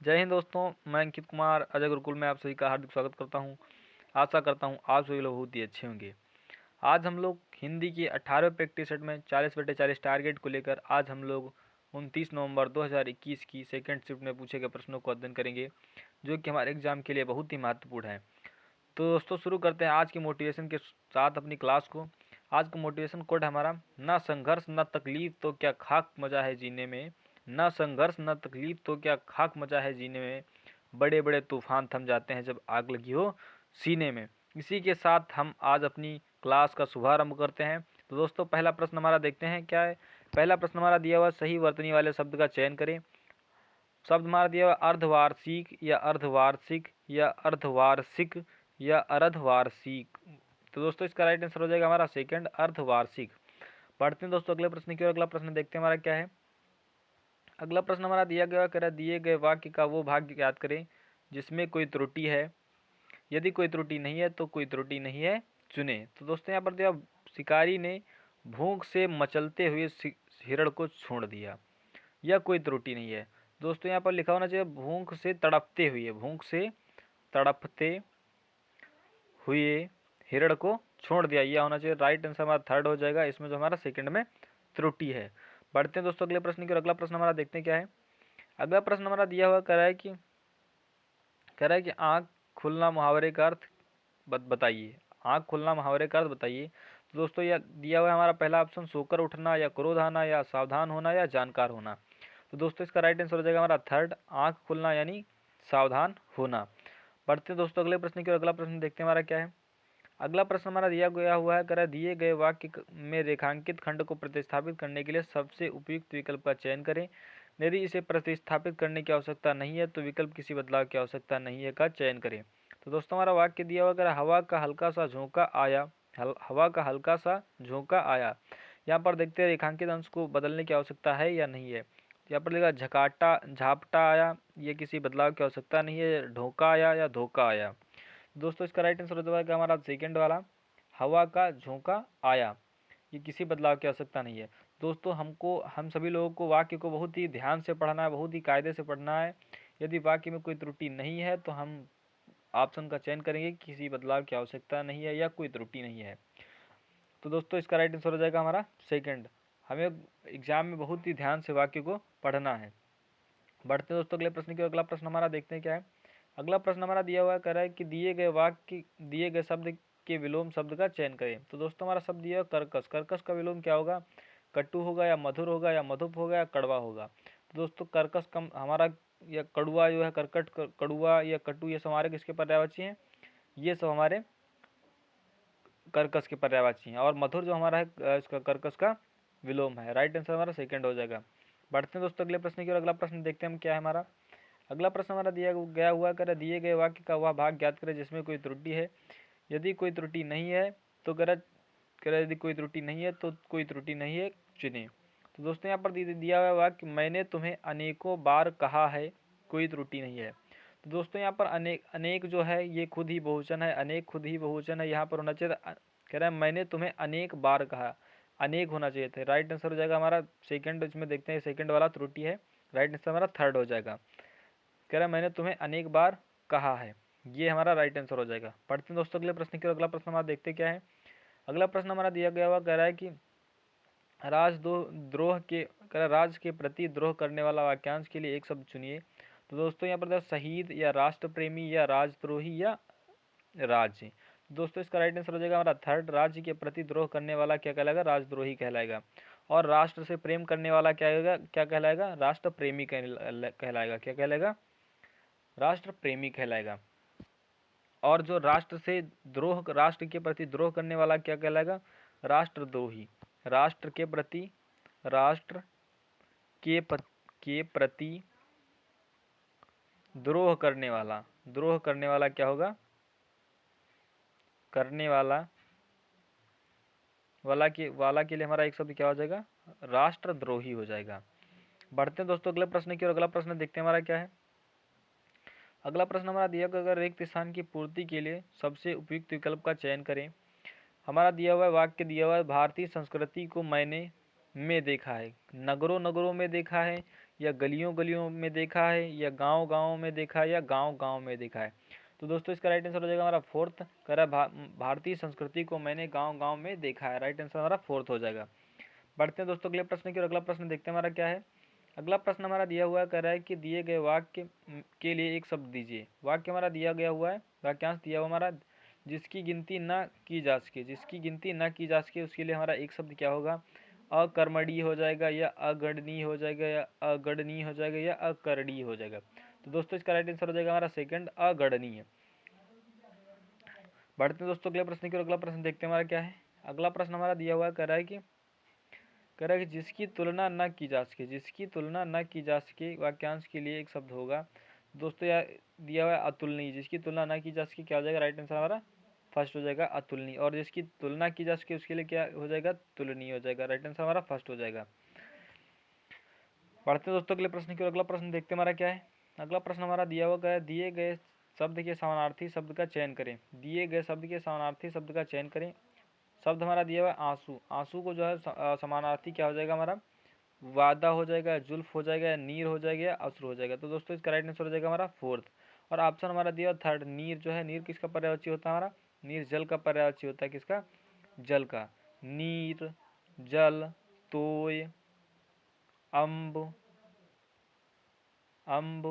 जय हिंद दोस्तों, मैं अंकित कुमार अजय गुरुकुल में आप सभी का हार्दिक स्वागत करता हूं। आशा करता हूं आप सभी लोग बहुत ही अच्छे होंगे। आज हम लोग हिंदी की 18वें प्रैक्टिस सेट में 40/40 टारगेट को लेकर आज हम लोग 29 नवंबर 2021 की सेकंड शिफ्ट में पूछे गए प्रश्नों को अध्ययन करेंगे, जो कि हमारे एग्जाम के लिए बहुत ही महत्वपूर्ण है। तो दोस्तों शुरू करते हैं आज की मोटिवेशन के साथ अपनी क्लास को। आज का मोटिवेशन कोड हमारा, ना संघर्ष ना तकलीफ तो क्या खाक मजा है जीने में, ना संघर्ष ना तकलीफ तो क्या खाक मजा है जीने में, बड़े बड़े तूफान थम जाते हैं जब आग लगी हो सीने में। इसी के साथ हम आज अपनी क्लास का शुभारंभ करते हैं। तो दोस्तों पहला प्रश्न हमारा देखते हैं क्या है। पहला प्रश्न हमारा दिया हुआ, सही वर्तनी वाले शब्द का चयन करें। शब्द हमारा दिया हुआ अर्धवार्षिक या अर्धवार्षिक या अर्धवार्षिक या अर्धवार्षिक। तो दोस्तों इसका राइट आंसर हो जाएगा हमारा सेकंड, अर्धवार्षिक। पढ़ते हैं दोस्तों अगले प्रश्न की ओर। अगला प्रश्न देखते हैं हमारा क्या है। अगला प्रश्न हमारा दिया गया कह रहा है, दिए गए वाक्य का वो भाग याद करें जिसमें कोई त्रुटि है। यदि कोई त्रुटि नहीं है तो कोई त्रुटि नहीं है चुने। तो दोस्तों यहाँ पर दिया, शिकारी ने भूख से मचलते हुए हिरण को छोड़ दिया। यह कोई त्रुटि नहीं है। दोस्तों यहाँ पर लिखा होना चाहिए भूख से तड़पते हुए, भूख से तड़पते हुए हिरण को छोड़ दिया, यह होना चाहिए। राइट आंसर हमारा थर्ड हो जाएगा, इसमें जो हमारा सेकंड में त्रुटि है। बढ़ते हैं दोस्तों अगले प्रश्न की ओर। अगला प्रश्न हमारा देखते हैं क्या है। अगला प्रश्न हमारा दिया हुआ कह रहा है कि आँख खुलना मुहावरे का अर्थ बताइए। आँख खुलना मुहावरे का अर्थ बताइए। तो दोस्तों यह दिया हुआ है हमारा पहला ऑप्शन, सोकर उठना या क्रोध आना या सावधान होना या जानकार होना। तो दोस्तों इसका राइट आंसर हो जाएगा हमारा थर्ड, आँख खुलना यानी सावधान होना। बढ़ते हैं दोस्तों अगले प्रश्न की ओर। अगला प्रश्न देखते हैं हमारा क्या है। अगला प्रश्न हमारा दिया गया हुआ है, कह दिए गए वाक्य में रेखांकित खंड को प्रतिस्थापित करने के लिए सबसे उपयुक्त विकल्प का चयन करें। यदि इसे प्रतिस्थापित करने की आवश्यकता नहीं है तो विकल्प किसी बदलाव की आवश्यकता नहीं है का चयन करें। तो दोस्तों हमारा वाक्य दिया हुआ, कह हवा का हल्का सा झोंका आया, हवा का हल्का सा झोंका आया। यहाँ पर देखते हैं रेखांकित अंश को बदलने की आवश्यकता है या नहीं है। यहाँ पर लिखा झकाटा झापटा आया, ये किसी बदलाव की आवश्यकता नहीं है। ढोका आया या धोखा आया। दोस्तों इसका राइट आंसर हो जाएगा हमारा सेकंड वाला, हवा का झोंका आया, ये किसी बदलाव की आवश्यकता नहीं है। दोस्तों हम सभी लोगों को वाक्य को बहुत ही ध्यान से पढ़ना है, बहुत ही कायदे से पढ़ना है। यदि वाक्य में कोई त्रुटि नहीं है तो हम ऑप्शन का चयन करेंगे, किसी बदलाव की आवश्यकता नहीं है या कोई त्रुटि नहीं है। तो दोस्तों इसका राइट आंसर हो जाएगा हमारा सेकंड। हमें एग्जाम में बहुत ही ध्यान से वाक्य को पढ़ना है। बढ़ते दोस्तों अगले प्रश्न की। अगला प्रश्न हमारा देखते हैं क्या है। अगला प्रश्न हमारा दिया हुआ कह रहा है कि दिए गए वाक्य दिए गए शब्द के विलोम शब्द का चयन करें। तो दोस्तों हमारा शब्द दिया है कर्कश। कर्कश का विलोम क्या होगा, कटु होगा या मधुर होगा या मधुप होगा या कड़वा होगा। तो दोस्तों कर्कश कम हमारा, या कड़ुआ जो है, करकट कड़ुआ या कटु, ये सब हमारे किसके पर्यायवाची हैं, ये सब हमारे कर्कश के पर्यायवाची हैं। और मधुर जो हमारा है इसका कर्कश का विलोम है। राइट आंसर हमारा सेकंड हो जाएगा। बढ़ते हैं दोस्तों अगले प्रश्न की ओर। अगला प्रश्न देखते हैं हम क्या है हमारा। अगला प्रश्न हमारा दिया गया हुआ कर दिए गए वाक्य का वह भाग ज्ञात करें जिसमें कोई त्रुटि है। यदि कोई त्रुटि नहीं है तो यदि कोई त्रुटि नहीं है तो कोई त्रुटि नहीं है चुने। तो दोस्तों यहाँ पर दिया हुआ वाक्य, मैंने तुम्हें अनेकों बार कहा है, कोई त्रुटि नहीं है। तो दोस्तों यहाँ पर अनेक जो है ये खुद ही बहुवचन है, अनेक खुद ही बहुवचन है, यहाँ पर होना चाहिए कह रहा है मैंने तुम्हें अनेक बार कहा, अनेक होना चाहिए थे। राइट आंसर हो जाएगा हमारा सेकंड। इसमें देखते हैं सेकंड वाला त्रुटि है, राइट आंसर हमारा थर्ड हो जाएगा। कह रहा है मैंने तुम्हें अनेक बार कहा है, ये हमारा राइट आंसर हो जाएगा। पढ़ते हैं दोस्तों अगले प्रश्न की। अगला प्रश्न हमारा देखते क्या है। अगला प्रश्न हमारा दिया गया हुआ कह रहा है कि राजद्रोह के कह रहा राज के प्रति द्रोह करने वाला वाक्यांश के लिए एक शब्द चुनिए। तो दोस्तों यहाँ पर शहीद या राष्ट्र प्रेमी या राजद्रोही या राज्य। दोस्तों इसका राइट आंसर हो जाएगा हमारा थर्ड, राज्य के प्रति द्रोह करने वाला क्या कहलाएगा, राजद्रोही कहलाएगा। और राष्ट्र से प्रेम करने वाला क्या कहलाएगा, राष्ट्र प्रेमी कहलाएगा। क्या कहलाएगा, राष्ट्र प्रेमी कहलाएगा। और जो राष्ट्र से द्रोह, राष्ट्र के प्रति द्रोह करने वाला क्या कहलाएगा, राष्ट्रद्रोही। राष्ट्र के प्रति द्रोह करने वाला क्या होगा, करने वाला के लिए हमारा एक शब्द क्या हो जाएगा, राष्ट्रद्रोही हो जाएगा। बढ़ते हैं दोस्तों अगले प्रश्न की ओर। अगला प्रश्न देखते हैं हमारा क्या है। अगला प्रश्न हमारा दिया गया, अगर रिक्त स्थान की पूर्ति के लिए सबसे उपयुक्त विकल्प का चयन करें। हमारा दिया हुआ वाक्य दिया हुआ है, भारतीय संस्कृति को मैंने में देखा है, नगरों नगरों में देखा है या गलियों गलियों में देखा है, या गांव गांव में देखा है, या गांव गांव में देखा है। तो दोस्तों इसका राइट आंसर हो जाएगा हमारा फोर्थ, कह रहा भारतीय संस्कृति को मैंने गांव गांव में देखा है। राइट आंसर हमारा फोर्थ हो जाएगा। बढ़ते हैं दोस्तों अगले प्रश्न की, और अगला प्रश्न देखते हैं हमारा क्या है। अगला प्रश्न हमारा दिया हुआ है, कह रहा है कि दिए गए वाक्य के लिए एक शब्द दीजिए। वाक्य हमारा दिया गया हुआ है, वाक्यांश दिया हुआ हमारा, जिसकी गिनती न की जा सके, जिसकी गिनती न की जा सके, उसके लिए हमारा एक शब्द क्या होगा, अकर्मणीय हो जाएगा, या अगणनीय हो जाएगा, या अगणनीय हो जाएगा, या अकरणीय हो जाएगा। तो दोस्तों इसका राइट आंसर हो जाएगा हमारा सेकंड, अगणनीय। बढ़ते हैं दोस्तों अगले प्रश्न की, और अगला प्रश्न देखते हैं हमारा क्या है। अगला प्रश्न हमारा दिया हुआ है, कह रहा है कि जिसकी तुलना न की जा सके, जिसकी तुलना न की जा सके, वाक्यांश के लिए एक शब्द होगा। दोस्तों यार दिया हुआ है अतुलनीय, जिसकी तुलना न की जा सके क्या हो जाएगा, राइट आंसर हमारा फर्स्ट हो जाएगा अतुलनीय। और जिसकी तुलना की जा सके उसके लिए क्या हो जाएगा, तुलनीय हो जाएगा। राइट आंसर हमारा फर्स्ट हो जाएगा। बढ़ते हैं दोस्तों अगले प्रश्न की, और अगला प्रश्न देखते हैं हमारा क्या है। अगला प्रश्न हमारा दिया हुआ है, दिए गए शब्द के समानार्थी शब्द का चयन करें। दिए गए शब्द के समानार्थी शब्द का चयन करें। शब्द हमारा दिया हुआ है आंसू। आंसू को जो है समानार्थी क्या हो जाएगा हमारा, वादा हो जाएगा, जुल्फ हो जाएगा, या नीर हो जाएगा, या अश्रु हो जाएगा। तो दोस्तों इसका राइट आंसर हो जाएगा हमारा फोर्थ। और ऑप्शन हमारा दिया थर्ड, नीर जो है, नीर किसका पर्यायवाची होता है हमारा, नीर जल का पर्यायवाची होता है। किसका, जल का। नीर, जल, तोय, अम्ब, अम्ब,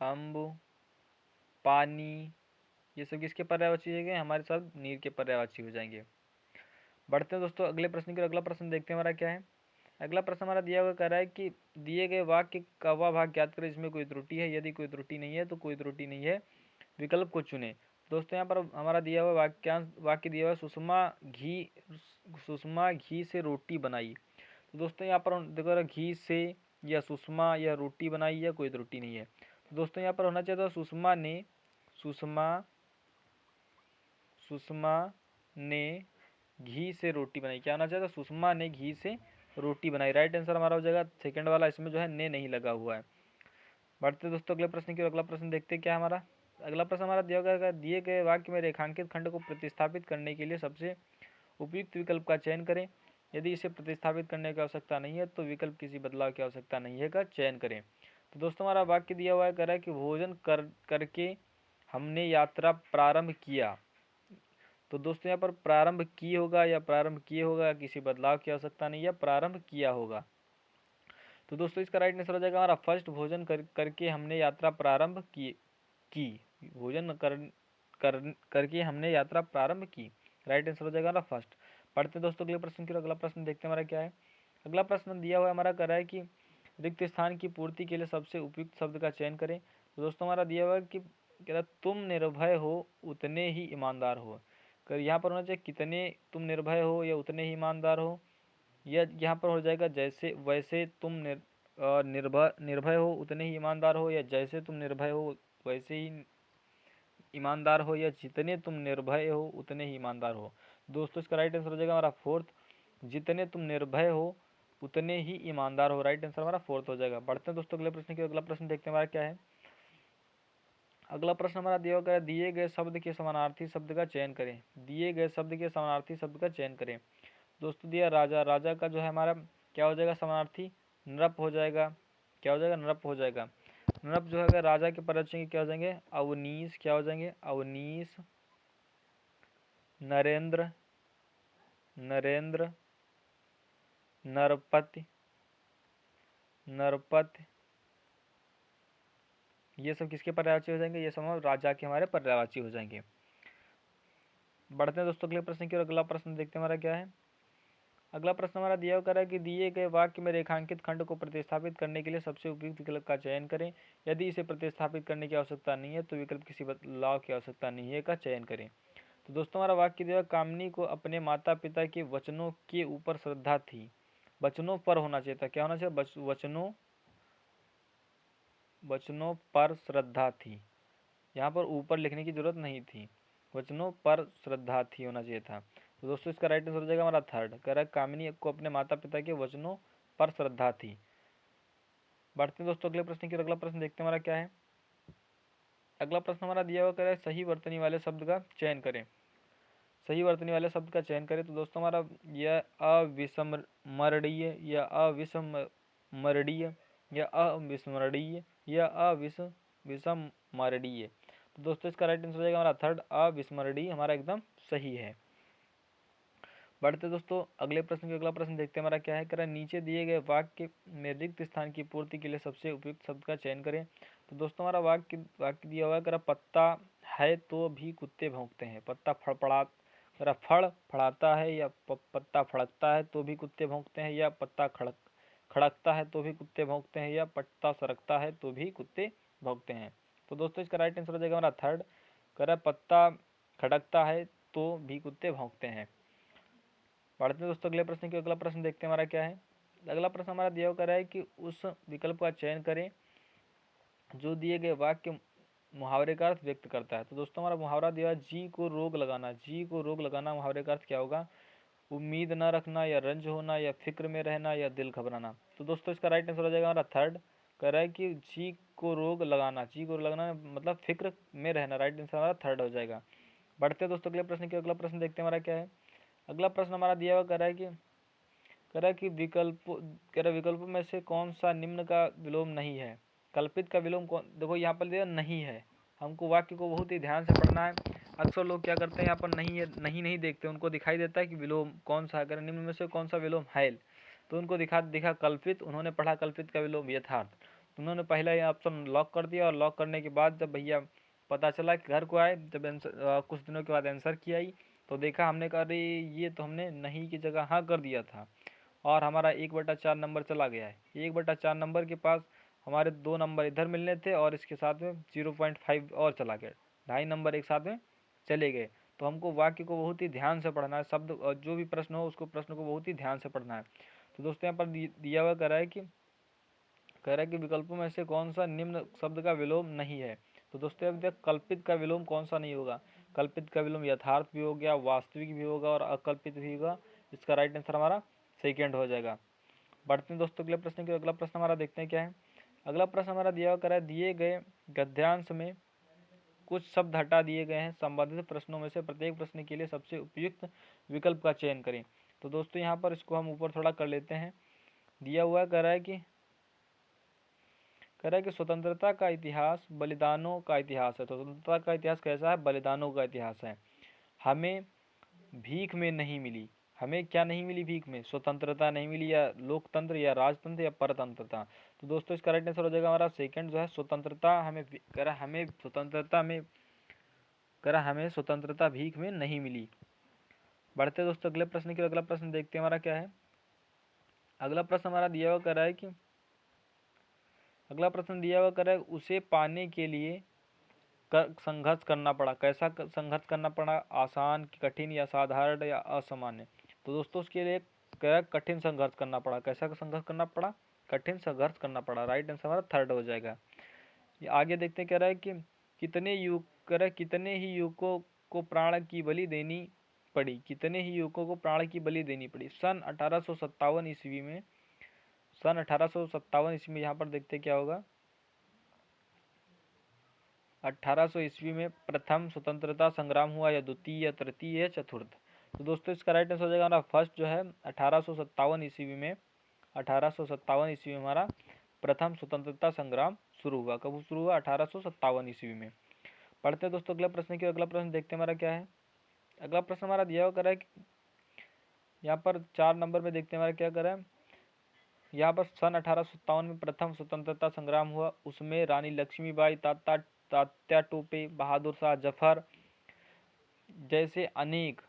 अम्ब, पानी, ये सब किसके पर्यायवाची हो गए, हमारे सब नीर के पर्यायवाची हो जाएंगे। बढ़ते हैं दोस्तों अगले प्रश्न की, अगला प्रश्न देखते हैं हमारा क्या है। अगला प्रश्न हमारा दिया हुआ कह रहा है कि दिए गए वाक्य का वह भाग ज्ञात करें जिसमें कोई त्रुटि है। यदि कोई त्रुटि नहीं है तो कोई त्रुटि नहीं है, विकल्प को चुने। दोस्तों यहाँ पर हमारा दिया हुआ वाक्य दिया हुआ सुषमा घी से रोटी बनाई। तो दोस्तों यहाँ पर देखो घी से, या सुषमा, या रोटी बनाई, या कोई त्रुटि नहीं है। तो दोस्तों यहाँ पर होना चाहिए था सुषमा ने घी से रोटी बनाई। क्या होना चाहिए था, सुषमा ने घी से रोटी बनाई। राइट आंसर हमारा हो जाएगा सेकंड वाला, इसमें जो है ने नहीं लगा हुआ है। बढ़ते दोस्तों अगले प्रश्न की, अगला प्रश्न देखते हैं क्या हमारा। अगला प्रश्न हमारा दिया गया, दिए गए वाक्य में रेखांकित खंड को प्रतिस्थापित करने के लिए सबसे उपयुक्त विकल्प का चयन करें। यदि इसे प्रतिस्थापित करने की आवश्यकता नहीं है तो विकल्प किसी बदलाव की आवश्यकता नहीं है का चयन करें। तो दोस्तों हमारा वाक्य दिया हुआ है, कह रहा है कि भोजन करके हमने यात्रा प्रारंभ किया। तो दोस्तों यहाँ पर प्रारंभ की होगा, या प्रारंभ किए होगा, किसी बदलाव की आवश्यकता नहीं है, प्रारंभ किया होगा। तो दोस्तों इसका राइट आंसर हो जाएगा हमारा फर्स्ट, भोजन करके हमने यात्रा प्रारंभ की। भोजन करके हमने यात्रा प्रारंभ की। राइट आंसर हो जाएगा हमारा फर्स्ट। पढ़ते हैं दोस्तों अगले प्रश्न की, अगला प्रश्न देखते हैं हमारा क्या है। अगला प्रश्न दिया हुआ है हमारा, कह रहा है कि रिक्त स्थान की पूर्ति के लिए सबसे उपयुक्त शब्द का चयन करें। तो दोस्तों हमारा दिया हुआ है कि कह रहा तुम निर्भय हो उतने ही ईमानदार हो। कर यहाँ पर होना चाहिए कितने तुम निर्भय हो, या उतने ही ईमानदार हो, या यहाँ पर हो जाएगा जैसे वैसे तुम निर्भय हो उतने ही ईमानदार हो, या जैसे तुम निर्भय हो वैसे ही ईमानदार हो, या जितने तुम निर्भय हो उतने ही ईमानदार हो। दोस्तों इसका राइट आंसर हो जाएगा हमारा फोर्थ, जितने तुम निर्भय हो उतने ही ईमानदार हो। राइट आंसर हमारा फोर्थ हो जाएगा। बढ़ते हैं दोस्तों अगले प्रश्न की, अगला प्रश्न देखते हैं हमारा क्या है। अगला प्रश्न हमारा दिया गया, दिए गए शब्द के समानार्थी शब्द का चयन करें। दिए गए शब्द के समानार्थी शब्द का चयन करें। दोस्तों दिया राजा, राजा का जो है हमारा क्या हो जाएगा समानार्थी, नृप हो जाएगा। क्या हो जाएगा, नृप हो जाएगा। नृप जो है राजा के पर्यवेक्षण क्या हो जाएंगे, अवनीश, क्या हो जाएंगे, अवनीश, नरेंद्र, नरेंद्र, नरपति, नरपति, ये सब किसके पर्यायवाची हो जाएंगे, ये सब राजा के हमारे पर्यायवाची हो जाएंगे। बढ़ते हैं दोस्तों अगले प्रश्न की, और अगला प्रश्न देखते हैं हमारा क्या है। अगला प्रश्न हमारा दिया हुआ है कि दिए गए वाक्य में रेखांकित खंड को प्रतिस्थापित करने के लिए सबसे उपयुक्त विकल्प का चयन करें। यदि इसे प्रतिस्थापित करने की आवश्यकता नहीं है तो विकल्प किसी बदलाव की आवश्यकता नहीं है का चयन करें। तो दोस्तों हमारा वाक्य दिया, कामिनी को अपने माता पिता के वचनों के ऊपर श्रद्धा थी। वचनों पर होना चाहिए था, क्या होना चाहिए, वचनों पर श्रद्धा थी। यहाँ पर ऊपर लिखने की जरूरत नहीं थी, वचनों पर श्रद्धा थी होना चाहिए था। तो दोस्तों इसका राइट आंसर हो जाएगा हमारा थर्ड, कह रहा है कामिनी को अपने माता पिता के वचनों पर श्रद्धा थी। बढ़ते हैं दोस्तों अगले प्रश्न की, अगला प्रश्न देखते हैं हमारा क्या है। अगला प्रश्न हमारा दिया हुआ कह रहा है सही वर्तनी वाले शब्द का चयन करें। सही वर्तनी वाले शब्द का चयन करें। तो दोस्तों हमारा यह अविस्मरणीय या अविस्मरणीय या अविस्मरणीय या अविस्मरणीय। तो दोस्तों इसका राइट आंसर हो जाएगा हमारा थर्ड, अविस्मरणीय हमारा एकदम सही है। बढ़ते दोस्तों अगले प्रश्न के, अगला प्रश्न देखते हैं हमारा क्या है। करें नीचे दिए गए वाक्य में रिक्त स्थान की पूर्ति के लिए सबसे उपयुक्त शब्द का चयन करें। तो दोस्तों हमारा वाक्य दिया हुआ है, करा पत्ता है तो भी कुत्ते भौंकते हैं। पत्ता फड़ फड़ाता है या पत्ता फड़कता है तो भी कुत्ते भौंकते हैं, या पत्ता खड़कता है तो भी कुत्ते भौंकते हैं, या पत्ता सरकता है तो भी कुत्ते भौंकते हैं। तो दोस्तों इसका राइट आंसर हो जाएगा हमारा थर्ड, करा पत्ता खड़कता है तो भी कुत्ते भौंकते हैं। बढ़ते हैं दोस्तों अगले प्रश्न की, अगला प्रश्न देखते हैं हमारा क्या है। अगला प्रश्न हमारा दिया हुआ है कि उस विकल्प का चयन करें जो दिए गए वाक्य मुहावरे का अर्थ व्यक्त करता है। तो दोस्तों हमारा मुहावरा दिया जी को रोग लगाना। जी को रोग लगाना मुहावरे का अर्थ क्या होगा? उम्मीद न रखना, या रंज होना, या फिक्र में रहना, या दिल घबराना। तो दोस्तों इसका राइट आंसर हो जाएगा हमारा थर्ड, कह रहा है कि जी को रोग लगाना। जी को रोग लगाना मतलब फिक्र में रहना। राइट आंसर हमारा थर्ड हो जाएगा। बढ़ते दोस्तों अगले प्रश्न की, अगला प्रश्न देखते हैं हमारा क्या है। अगला प्रश्न हमारा दिया हुआ कह रहा है कि विकल्पों में से कौन सा निम्न का विलोम नहीं है। कल्पित का विलोम कौन, देखो यहाँ पर दिया नहीं है। हमको वाक्य को बहुत ही ध्यान से पढ़ना है। अक्सर लोग क्या करते हैं, यहाँ पर नहीं है नहीं देखते, उनको दिखाई देता है कि विलोम कौन सा, अगर निम्न में से कौन सा विलोम है तो उनको दिखा कल्पित, उन्होंने पढ़ा कल्पित का विलोम यथार्थ, तो उन्होंने पहला ये ऑप्शन लॉक कर दिया। और लॉक करने के बाद जब भैया पता चला कि घर को आए, जब कुछ दिनों के बाद आंसर की आई तो देखा हमने कहा अरे ये तो हमने नहीं की जगह हाँ कर दिया था, और हमारा 1/4 नंबर चला गया है। 1/4 नंबर के पास हमारे 2 नंबर इधर मिलने थे और इसके साथ में 0.5 और चला गया, 2.5 नंबर एक साथ में चले गए। तो हमको वाक्य को बहुत ही ध्यान से पढ़ना है, शब्द जो भी प्रश्न हो उसको प्रश्न को बहुत ही ध्यान से पढ़ना है। तो दोस्तों यहाँ पर दिया हुआ कह रहा है कि विकल्पों में से कौन सा निम्न शब्द का विलोम नहीं है। तो दोस्तों अब देख कल्पित का विलोम कौन सा नहीं होगा। कल्पित का विलोम यथार्थ भी हो गया, वास्तविक भी होगा और अकल्पित भी होगा। इसका राइट आंसर हमारा सेकेंड हो जाएगा। बढ़ते हैं दोस्तों अगले प्रश्न के, अगला प्रश्न हमारा देखते हैं क्या है। अगला प्रश्न हमारा दिया हुआ है, दिए गए गद्यांश में कुछ शब्द हटा दिए गए हैं। संबंधित प्रश्नों में से प्रत्येक प्रश्न के लिए सबसे उपयुक्त विकल्प का चयन करें। तो दोस्तों यहाँ पर इसको हम ऊपर थोड़ा कर लेते हैं। दिया हुआ कह रहा है कि स्वतंत्रता का इतिहास बलिदानों का इतिहास है। तो स्वतंत्रता का इतिहास कैसा है? बलिदानों का इतिहास है। हमें भीख में नहीं मिली। हमें क्या नहीं मिली भीख में? स्वतंत्रता नहीं मिली, या लोकतंत्र, या राजतंत्र, या परतंत्रता। तो दोस्तों इसका राइट आंसर हो जाएगा हमारा सेकंड जो है स्वतंत्रता। हमें स्वतंत्रता भीख में नहीं मिली। बढ़ते दोस्तों अगले प्रश्न की, अगला प्रश्न देखते हैं हमारा क्या है। अगला प्रश्न हमारा दिया हुआ कर रहा है कि उसे पाने के लिए संघर्ष करना पड़ा। कैसा संघर्ष करना पड़ा? आसान, कठिन, या साधारण, या असामान्य। तो दोस्तों उसके लिए कठिन संघर्ष करना पड़ा। कैसा संघर्ष करना पड़ा? कठिन संघर्ष करना पड़ा। राइट आंसर हमारा थर्ड हो जाएगा। ये आगे देखते कह रहा है कि कितने ही युवकों को प्राण की बलि देनी पड़ी। कितने ही युवकों को प्राण की बलि देनी पड़ी। सन 1857 ईस्वी में, यहाँ पर देखते क्या होगा। 1800 ईस्वी में प्रथम स्वतंत्रता संग्राम हुआ, या द्वितीय, या तृतीय, या चतुर्थ। तो दोस्तों इसका राइट आंसर हो जाएगा हमारा फर्स्ट जो है 1857 ईस्वी में। 1857 ईस्वी में हमारा प्रथम स्वतंत्रता संग्राम शुरू हुआ। कब शुरू हुआ? 1857 ईस्वी में। पढ़ते हैं दोस्तों अगला प्रश्न की, अगला प्रश्न देखते हैं हमारा क्या है। अगला प्रश्न हमारा दिया हुआ कर रहा है कि यहाँ पर 4 नंबर में देखते हैं हमारा क्या कर रहा है। यहाँ पर सन 1857 में प्रथम स्वतंत्रता संग्राम हुआ, उसमें रानी लक्ष्मीबाई, तात्या टोपे, बहादुर शाह जफर जैसे अनेक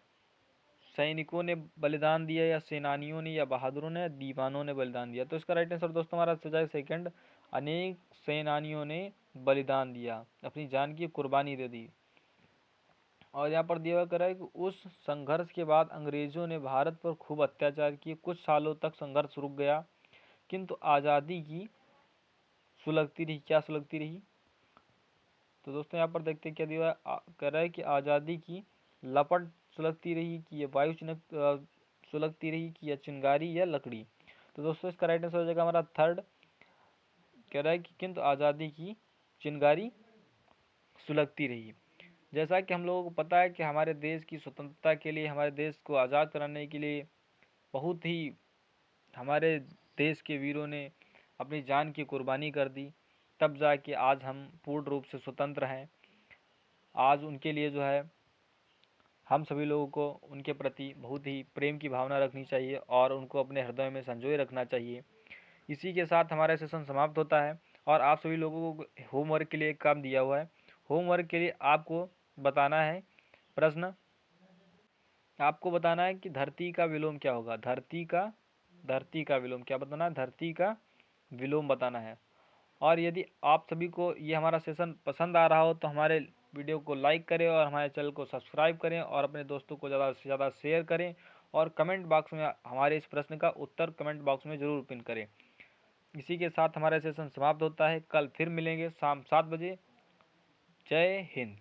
सैनिकों ने बलिदान दिया, या सेनानियों ने, या बहादुरों ने, दीवानों ने बलिदान दिया। तो इसका राइट आंसर दोस्तों हमारा हो जाएगा सेकंड, अनेक सेनानियों ने बलिदान दिया, अपनी जान की कुर्बानी दे दी। और यहाँ पर दिया हुआ है कि उस संघर्ष के बाद अंग्रेजों ने भारत पर खूब अत्याचार किए। कुछ सालों तक संघर्ष रुक गया, किंतु आज़ादी की सुलगती रही। क्या सुलगती रही? तो दोस्तों यहाँ पर देखते हैं क्या दिया कह रहा है कि आज़ादी की लपट सुलगती रही, कि ये वायु सुलगती रही, कि या चिंगारी, या लकड़ी। तो दोस्तों इसका राइट आंसर हो जाएगा हमारा थर्ड, कह रहा है कि किंतु आज़ादी की चिंगारी सुलगती रही। जैसा कि हम लोगों को पता है कि हमारे देश की स्वतंत्रता के लिए, हमारे देश को आज़ाद कराने के लिए बहुत ही हमारे देश के वीरों ने अपनी जान की कुर्बानी कर दी, तब जाके आज हम पूर्ण रूप से स्वतंत्र हैं। आज उनके लिए जो है हम सभी लोगों को उनके प्रति बहुत ही प्रेम की भावना रखनी चाहिए और उनको अपने हृदय में संजोए रखना चाहिए। इसी के साथ हमारा सेशन समाप्त होता है और आप सभी लोगों को होमवर्क के लिए एक काम दिया हुआ है। होमवर्क के लिए आपको बताना है प्रश्न, आपको बताना है कि धरती का विलोम क्या होगा। धरती का विलोम क्या बताना है? धरती का विलोम बताना है। और यदि आप सभी को ये हमारा सेशन पसंद आ रहा हो तो हमारे वीडियो को लाइक करें और हमारे चैनल को सब्सक्राइब करें और अपने दोस्तों को ज़्यादा से ज़्यादा शेयर करें और कमेंट बॉक्स में हमारे इस प्रश्न का उत्तर कमेंट बॉक्स में ज़रूर पिन करें। इसी के साथ हमारा सेशन समाप्त होता है। कल फिर मिलेंगे शाम 7 बजे। जय हिंद।